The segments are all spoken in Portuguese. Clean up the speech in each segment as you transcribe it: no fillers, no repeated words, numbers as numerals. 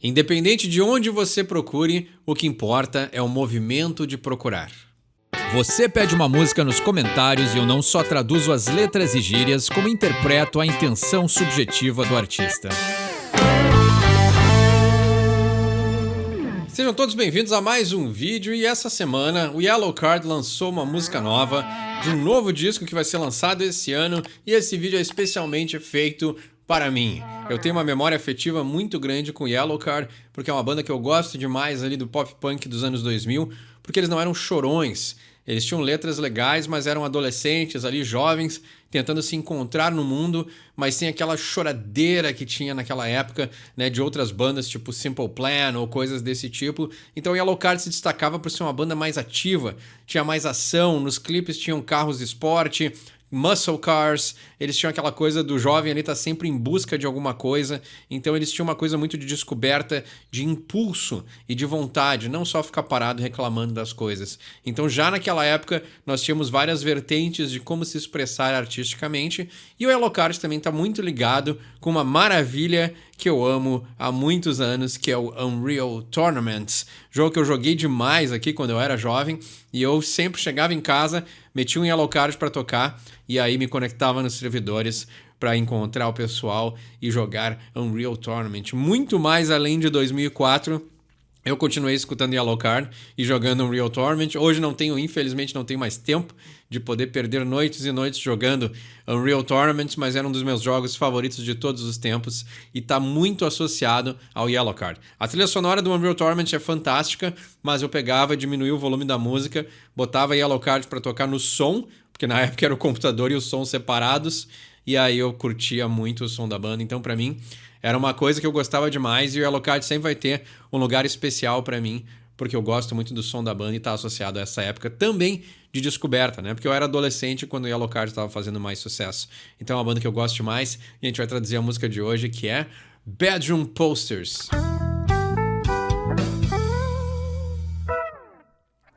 Independente de onde você procure, o que importa é o movimento de procurar. Você pede uma música nos comentários e eu não só traduzo as letras e gírias, como interpreto a intenção subjetiva do artista. Sejam todos bem-vindos a mais um vídeo e essa semana o Yellowcard lançou uma música nova de um novo disco que vai ser lançado esse ano e esse vídeo é especialmente feito para mim. Eu tenho uma memória afetiva muito grande com Yellowcard porque é uma banda que eu gosto demais ali do pop punk dos anos 2000, porque eles não eram chorões. Eles tinham letras legais, mas eram adolescentes ali, jovens, tentando se encontrar no mundo, mas sem aquela choradeira que tinha naquela época, né, de outras bandas tipo Simple Plan ou coisas desse tipo. Então Yellowcard se destacava por ser uma banda mais ativa, tinha mais ação, nos clipes tinham carros de esporte, muscle cars, eles tinham aquela coisa do jovem ali estar sempre em busca de alguma coisa, então eles tinham uma coisa muito de descoberta, de impulso e de vontade, não só ficar parado reclamando das coisas. Então já naquela época nós tínhamos várias vertentes de como se expressar artisticamente e o Yellowcard também está muito ligado com uma maravilha que eu amo há muitos anos, que é o Unreal Tournament, jogo que eu joguei demais aqui quando eu era jovem e eu sempre chegava em casa, metia um Yellowcard para tocar e aí me conectava nos servidores para encontrar o pessoal e jogar Unreal Tournament. Muito mais além de 2004, eu continuei escutando Yellowcard e jogando Unreal Tournament. Hoje infelizmente não tenho mais tempo de poder perder noites e noites jogando Unreal Tournament, mas era um dos meus jogos favoritos de todos os tempos e está muito associado ao Yellowcard. A trilha sonora do Unreal Tournament é fantástica, mas eu pegava, diminuía o volume da música, botava Yellowcard para tocar no som, porque na época era o computador e o som separados, e aí eu curtia muito o som da banda. Então, para mim, era uma coisa que eu gostava demais e o Yellowcard sempre vai ter um lugar especial para mim, porque eu gosto muito do som da banda e tá associado a essa época também de descoberta, né? Porque eu era adolescente quando o Yellowcard estava fazendo mais sucesso. Então é uma banda que eu gosto demais e a gente vai traduzir a música de hoje, que é Bedroom Posters.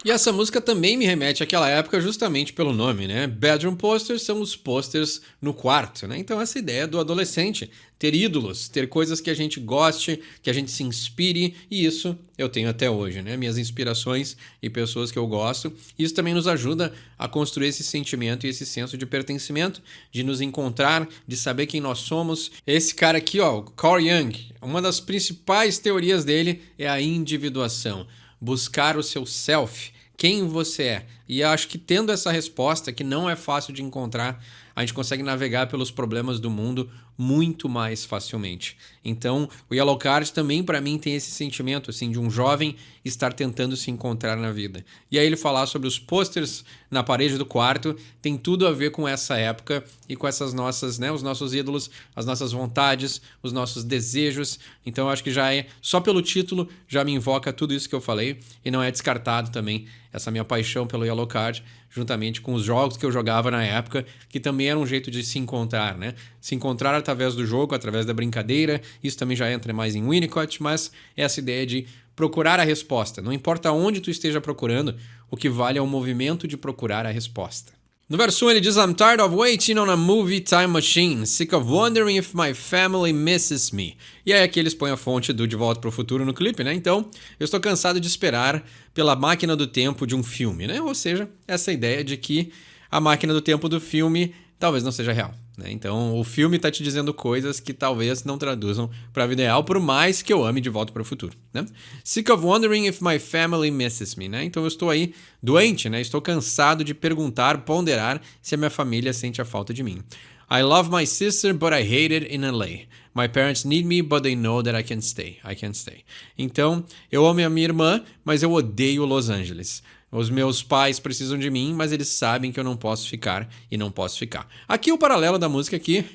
E essa música também me remete àquela época justamente pelo nome, né? Bedroom posters são os posters no quarto, né? Então essa ideia do adolescente, ter ídolos, ter coisas que a gente goste, que a gente se inspire, e isso eu tenho até hoje, né? Minhas inspirações e pessoas que eu gosto. Isso também nos ajuda a construir esse sentimento e esse senso de pertencimento, de nos encontrar, de saber quem nós somos. Esse cara aqui, ó, Carl Jung, uma das principais teorias dele é a individuação, buscar o seu self, quem você é. E eu acho que tendo essa resposta, que não é fácil de encontrar, a gente consegue navegar pelos problemas do mundo muito mais facilmente. Então, o Yellowcard também para mim tem esse sentimento assim de um jovem estar tentando se encontrar na vida. E aí ele falar sobre os posters na parede do quarto tem tudo a ver com essa época e com essas nossas, né, os nossos ídolos, as nossas vontades, os nossos desejos. Então eu acho que já é, só pelo título já me invoca tudo isso que eu falei e não é descartado também essa minha paixão pelo Yellowcard, juntamente com os jogos que eu jogava na época, que também era um jeito de se encontrar, né? Se encontrar através do jogo, através da brincadeira, isso também já entra mais em Winnicott, mas essa ideia de procurar a resposta. Não importa onde tu esteja procurando, o que vale é o movimento de procurar a resposta. No verso 1 ele diz: I'm tired of waiting on a movie time machine, sick of wondering if my family misses me. E aí aqui eles põem a fonte do De Volta para o Futuro no clipe, né? Então, eu estou cansado de esperar pela máquina do tempo de um filme, né? Ou seja, essa ideia de que a máquina do tempo do filme talvez não seja real, né? Então, o filme está te dizendo coisas que talvez não traduzam para a vida real, por mais que eu ame De Volta para o Futuro, né? Sick of wondering if my family misses me, né? Então, eu estou aí doente, né? Estou cansado de perguntar, ponderar se a minha família sente a falta de mim. I love my sister, but I hate it in LA. My parents need me, but they know that I can stay. I can stay. Então, eu amo a minha irmã, mas eu odeio Los Angeles. Os meus pais precisam de mim, mas eles sabem que eu não posso ficar e não posso ficar. Aqui o paralelo da música aqui,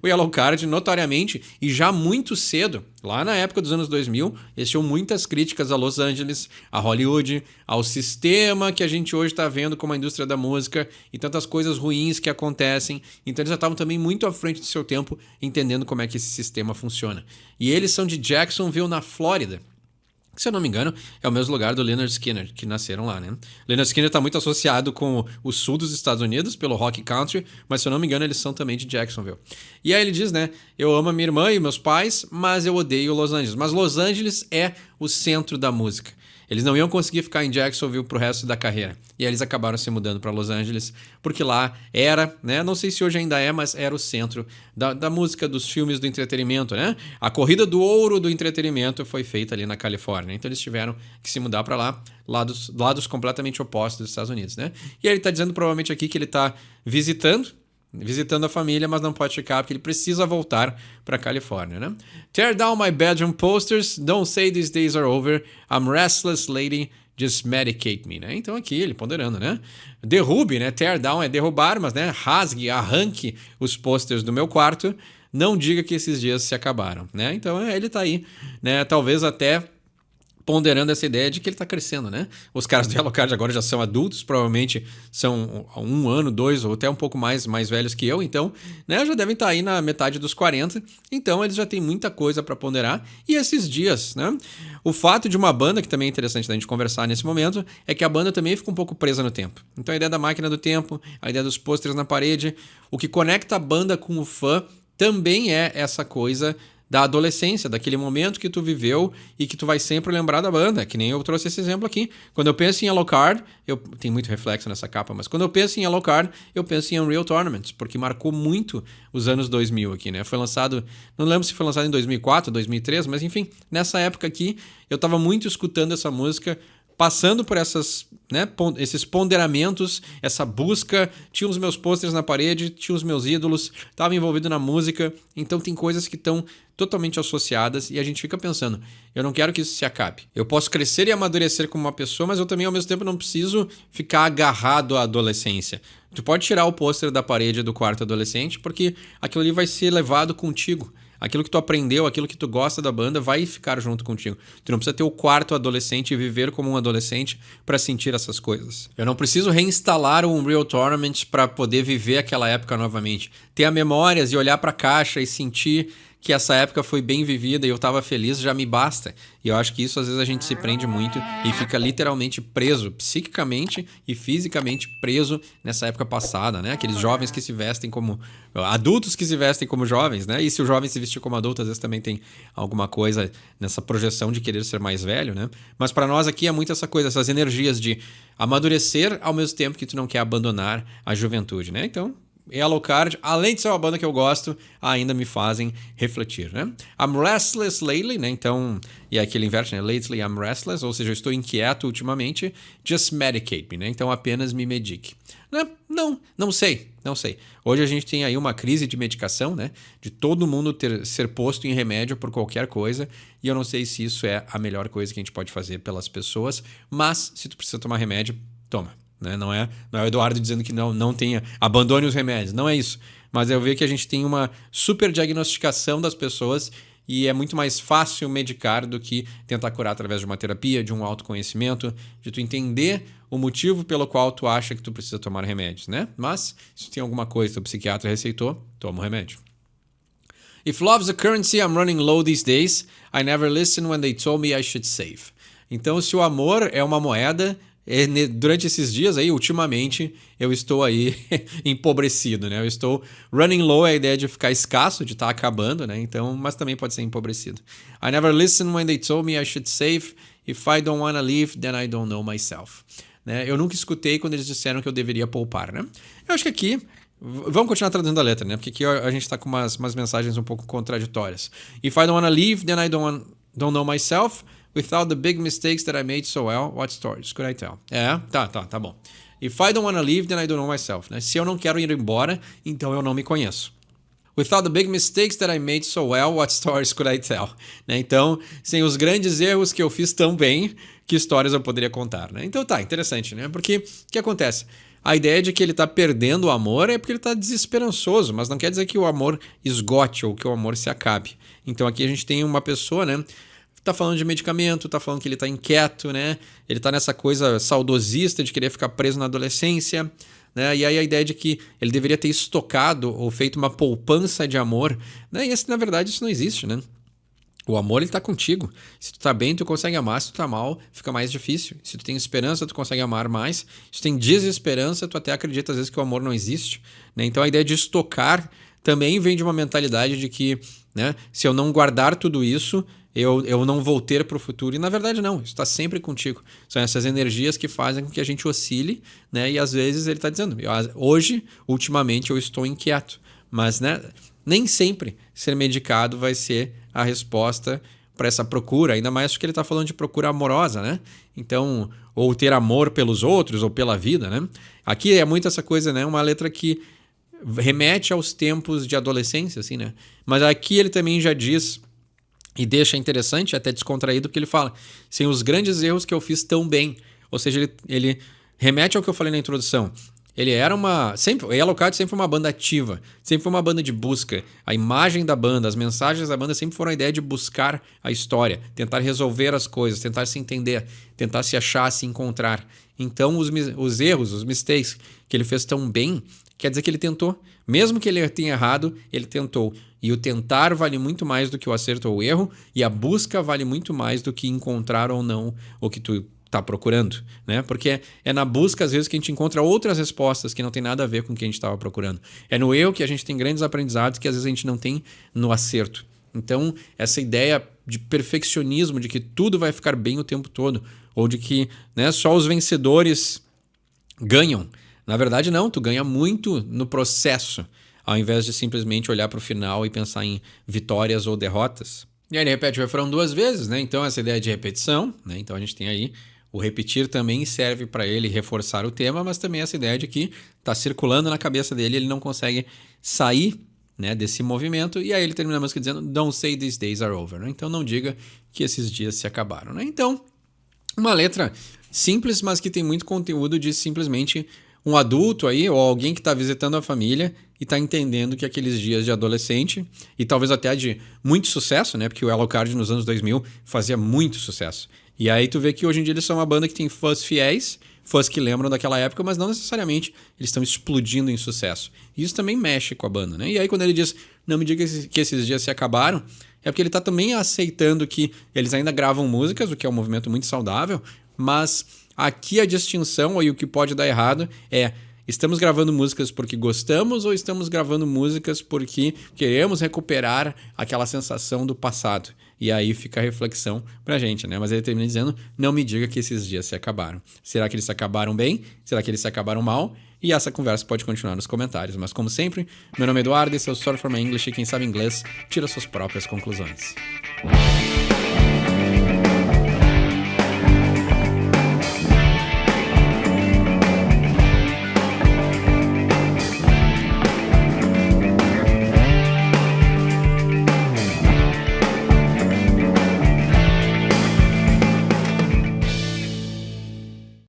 o Yellowcard, notoriamente, e já muito cedo, lá na época dos anos 2000, eles tinham muitas críticas a Los Angeles, a Hollywood, ao sistema que a gente hoje está vendo como a indústria da música e tantas coisas ruins que acontecem. Então eles já estavam também muito à frente do seu tempo, entendendo como é que esse sistema funciona. E eles são de Jacksonville, na Flórida. que, se eu não me engano, é o mesmo lugar do Lynyrd Skynyrd, que nasceram lá, né? Lynyrd Skynyrd está muito associado com o sul dos Estados Unidos, pelo rock country, mas, se eu não me engano, eles são também de Jacksonville. E aí ele diz, né? Eu amo a minha irmã e meus pais, mas eu odeio Los Angeles. Mas Los Angeles é o centro da música. Eles não iam conseguir ficar em Jacksonville pro resto da carreira. E aí eles acabaram se mudando para Los Angeles, porque lá era, né? Não sei se hoje ainda é, mas era o centro da música, dos filmes, do entretenimento, né? A corrida do ouro do entretenimento foi feita ali na Califórnia. Então eles tiveram que se mudar para lá, lados completamente opostos dos Estados Unidos, né? E aí ele tá dizendo provavelmente aqui que ele tá visitando a família, mas não pode ficar porque ele precisa voltar para Califórnia, né? Tear down my bedroom posters, don't say these days are over, I'm restless lady, just medicate me, né? Então aqui ele ponderando, né? Derrube, né? Tear down é derrubar, mas, né? Rasgue, arranque os posters do meu quarto, não diga que esses dias se acabaram, né? Então ele tá aí, né? Talvez até ponderando essa ideia de que ele está crescendo, né? Os caras do Yellowcard agora já são adultos, provavelmente são 1 ano, 2 ou até um pouco mais velhos que eu, então, né, já devem estar aí na metade dos 40, então eles já têm muita coisa para ponderar. E esses dias, né? O fato de uma banda, que também é interessante da gente conversar nesse momento, é que a banda também fica um pouco presa no tempo. Então a ideia da máquina do tempo, a ideia dos pôsteres na parede, o que conecta a banda com o fã também é essa coisa da adolescência, daquele momento que tu viveu e que tu vai sempre lembrar da banda, que nem eu trouxe esse exemplo aqui. Quando eu penso em Yellowcard, tem muito reflexo nessa capa, mas quando eu penso em Yellowcard, eu penso em Unreal Tournament, porque marcou muito os anos 2000 aqui, né? Foi lançado, não lembro se foi lançado em 2004, 2003, mas enfim, nessa época aqui, eu tava muito escutando essa música, passando por essas, né, esses ponderamentos, essa busca, tinha os meus pôsteres na parede, tinha os meus ídolos, estava envolvido na música, então tem coisas que estão totalmente associadas e a gente fica pensando, eu não quero que isso se acabe. Eu posso crescer e amadurecer como uma pessoa, mas eu também ao mesmo tempo não preciso ficar agarrado à adolescência. Tu pode tirar o pôster da parede do quarto adolescente, porque aquilo ali vai ser levado contigo. Aquilo que tu aprendeu, aquilo que tu gosta da banda vai ficar junto contigo. Tu não precisa ter o quarto adolescente e viver como um adolescente para sentir essas coisas. Eu não preciso reinstalar o Unreal Tournament para poder viver aquela época novamente. Ter as memórias e olhar para a caixa e sentir que essa época foi bem vivida e eu estava feliz, já me basta. E eu acho que isso às vezes a gente se prende muito e fica literalmente preso, psiquicamente e fisicamente preso nessa época passada, né? Aqueles jovens que se vestem como... adultos que se vestem como jovens, né? E se o jovem se vestir como adulto, às vezes também tem alguma coisa nessa projeção de querer ser mais velho, né? Mas para nós aqui é muito essa coisa, essas energias de amadurecer ao mesmo tempo que tu não quer abandonar a juventude, né? Então... Yellowcard, além de ser uma banda que eu gosto, ainda me fazem refletir, né? I'm restless lately, né? Então, e aqui ele inverte, né? Lately I'm restless, ou seja, eu estou inquieto ultimamente. Just medicate me, né? Então apenas me medique. Né? Não sei. Hoje a gente tem aí uma crise de medicação, né? De todo mundo ser posto em remédio por qualquer coisa, e eu não sei se isso é a melhor coisa que a gente pode fazer pelas pessoas, mas se tu precisa tomar remédio, toma. Né? Não é o Eduardo dizendo que não tenha, abandone os remédios, não é isso. Mas eu vejo que a gente tem uma super diagnosticação das pessoas e é muito mais fácil medicar do que tentar curar através de uma terapia, de um autoconhecimento, de tu entender o motivo pelo qual tu acha que tu precisa tomar remédios, né? Mas se tu tem alguma coisa que o psiquiatra receitou, toma o remédio. If love's a currency, I'm running low these days. I never listened when they told me I should save. Então, se o amor é uma moeda... durante esses dias aí, ultimamente, eu estou aí empobrecido, né? Eu estou running low, é a ideia de ficar escasso, de estar acabando, né? Então, mas também pode ser empobrecido. I never listened when they told me I should save. If I don't wanna live, then I don't know myself. Né? Eu nunca escutei quando eles disseram que eu deveria poupar, né? Eu acho que aqui... Vamos continuar traduzindo a letra, né? Porque aqui a gente está com umas mensagens um pouco contraditórias. If I don't wanna live, then I don't know myself. Without the big mistakes that I made so well, what stories could I tell? Tá bom. If I don't want to leave, then I don't know myself. Né? Se eu não quero ir embora, então eu não me conheço. Without the big mistakes that I made so well, what stories could I tell? Né? Então, sem os grandes erros que eu fiz tão bem, que histórias eu poderia contar? Né? Então tá, interessante, né? Porque o que acontece? A ideia de que ele está perdendo o amor é porque ele está desesperançoso, mas não quer dizer que o amor esgote ou que o amor se acabe. Então aqui a gente tem uma pessoa, né? Tá falando de medicamento, tá falando que ele tá inquieto, né? Ele tá nessa coisa saudosista de querer ficar preso na adolescência, né? E aí a ideia de que ele deveria ter estocado ou feito uma poupança de amor, né? E na verdade isso não existe, né? O amor, ele tá contigo. Se tu tá bem, tu consegue amar. Se tu tá mal, fica mais difícil. Se tu tem esperança, tu consegue amar mais. Se tu tem desesperança, tu até acredita às vezes que o amor não existe, né? Então a ideia de estocar também vem de uma mentalidade de que, né, se eu não guardar tudo isso, eu não vou ter pro futuro. E na verdade não, isso está sempre contigo. São essas energias que fazem com que a gente oscile, né? E às vezes ele tá dizendo, hoje, ultimamente, eu estou inquieto. Mas, né, nem sempre ser medicado vai ser a resposta para essa procura, ainda mais porque ele está falando de procura amorosa, né? Então, ou ter amor pelos outros ou pela vida, né? Aqui é muito essa coisa, né? Uma letra que remete aos tempos de adolescência, assim, né? Mas aqui ele também já diz e deixa interessante, até descontraído, que ele fala: sem os grandes erros que eu fiz tão bem. Ou seja, ele remete ao que eu falei na introdução. Ele era o Yellow Card sempre foi uma banda ativa, sempre foi uma banda de busca. A imagem da banda, as mensagens da banda sempre foram a ideia de buscar a história, tentar resolver as coisas, tentar se entender, tentar se achar, se encontrar. Então, os erros, os mistakes que ele fez tão bem, quer dizer que ele tentou. Mesmo que ele tenha errado, ele tentou. E o tentar vale muito mais do que o acerto ou o erro, e a busca vale muito mais do que encontrar ou não o que tu está procurando, né? Porque é na busca, às vezes, que a gente encontra outras respostas que não tem nada a ver com o que a gente estava procurando. É no erro que a gente tem grandes aprendizados que às vezes a gente não tem no acerto. Então, essa ideia de perfeccionismo, de que tudo vai ficar bem o tempo todo, ou de que, né, só os vencedores ganham. Na verdade, não, tu ganha muito no processo, ao invés de simplesmente olhar para o final e pensar em vitórias ou derrotas. E aí ele repete o refrão 2 vezes, né? Então, essa ideia de repetição, né? Então, a gente tem aí o repetir também serve para ele reforçar o tema, mas também essa ideia de que está circulando na cabeça dele, ele não consegue sair, né, desse movimento, e aí ele termina a música dizendo "Don't say these days are over", né? Então não diga que esses dias se acabaram, né? Então, uma letra simples, mas que tem muito conteúdo de simplesmente um adulto aí, ou alguém que está visitando a família e está entendendo que aqueles dias de adolescente, e talvez até de muito sucesso, né? Porque o Yellow Card nos anos 2000 fazia muito sucesso. E aí tu vê que hoje em dia eles são uma banda que tem fãs fiéis, fãs que lembram daquela época, mas não necessariamente eles estão explodindo em sucesso. E isso também mexe com a banda, né? E aí quando ele diz, não me diga que esses dias se acabaram, é porque ele tá também aceitando que eles ainda gravam músicas, o que é um movimento muito saudável, mas aqui a distinção, ou o que pode dar errado, é: estamos gravando músicas porque gostamos ou estamos gravando músicas porque queremos recuperar aquela sensação do passado? E aí fica a reflexão pra gente, né? Mas ele termina dizendo, não me diga que esses dias se acabaram. Será que eles se acabaram bem? Será que eles se acabaram mal? E essa conversa pode continuar nos comentários. Mas como sempre, meu nome é Eduardo, esse é o Story for My English, e quem sabe inglês tira suas próprias conclusões.